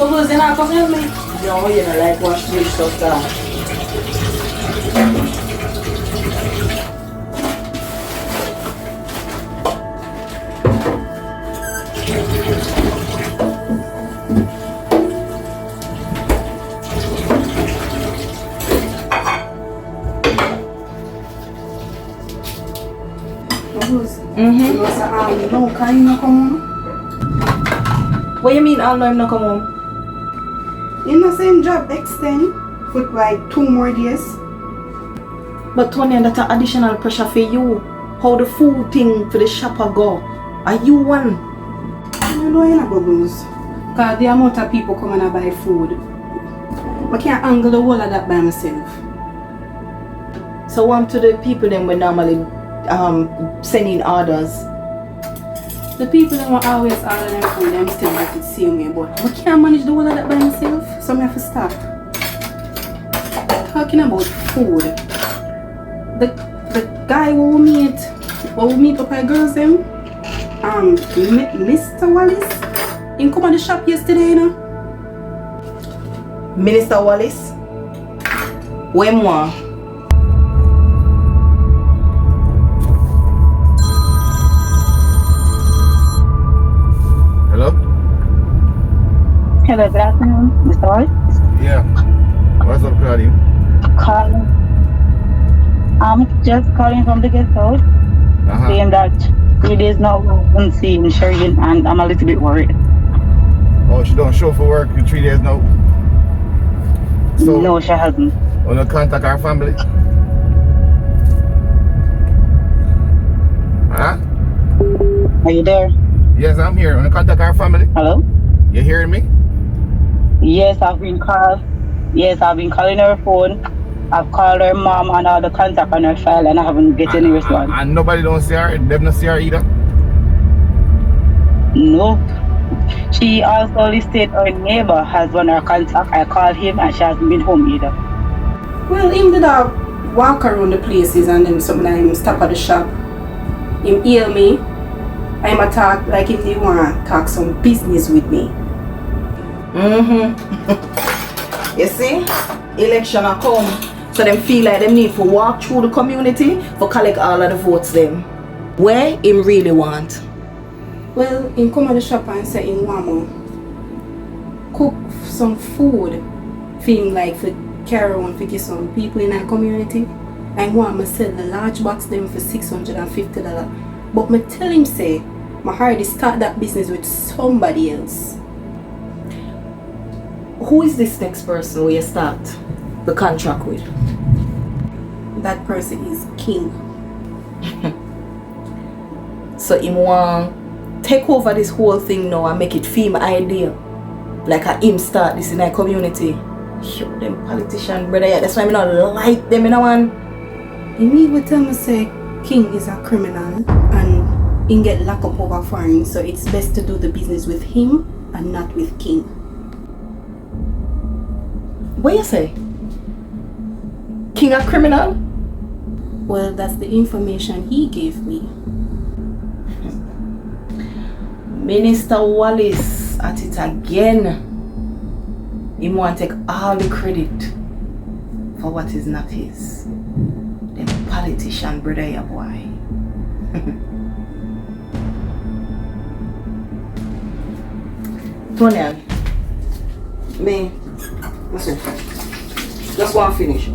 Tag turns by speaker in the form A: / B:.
A: Bubbles, you not come help me?
B: No, you know, like wash dish stuff down.
A: Bubbles, you know, so, no, Kyng no come home?
B: What you mean all know him not come home?
A: In the same job, extend for like 2 more days.
B: But Tony, that's an additional pressure for you. How the food thing for the shopper go? Are you one?
A: I don't know, you know, Bubbles. Because the amount of people come and buy food, I can't handle the whole of that by myself.
B: So what to the people then we normally send in orders?
A: The people that want always order them food, them still get it same way, but I can't manage the whole of that by myself, so I have to stop. Talking about food, the guy who we meet up at girls them, Mr. Wallace, he come at the shop yesterday, you know.
B: Minister Wallace? When more?
C: Hello?
D: Hello, good afternoon, Mr. Wallace.
C: Yeah. What's up, Claudia?
D: Calling. I'm just calling from the guest house, saying that 3 days now I haven't seen Sherry and I'm a little bit worried.
C: Oh, she don't show for work in 3 days now? So,
D: no, she hasn't.
C: Wanna contact our family? Huh?
D: Are you there?
C: Yes, I'm here. Wanna contact our family?
D: Hello?
C: You hearing me?
D: Yes, I've been calling her phone. I've called her mom and all the contact on her file and I haven't get any response.
C: And nobody don't see her? They don't see her either?
D: No. She also listed her neighbor as one of her contact. I called him and she hasn't been home either.
A: Well, him did walk around the places and then sometimes stop at the shop. Him hear me. I'm a talk like if they want to talk some business with me.
B: You see? Election are come. So them feel like them need to walk through the community for collect all of the votes them. Where him really want?
A: Well, him come at the shop and say him want to cook some food for him, like for carry on for some people in our community. I want to sell the large box them for $650. But me tell him say, I already start that business with somebody else.
B: Who is this next person who you start the contract with?
A: That person is Kyng.
B: So him want take over this whole thing now and make it feel idea. Like a him start this in our community. Yo, them politician brother, yeah, that's why I not like them in a one.
A: You need to tell me say Kyng is a criminal and he get locked up over foreign, so it's best to do the business with him and not with Kyng.
B: What you say? Kyng a criminal?
A: Well, that's the information he gave me.
B: Minister Wallace at it again. He want to take all the credit for what is not his. Them politician brother, ya boy. Tony, me, listen, just want to finish.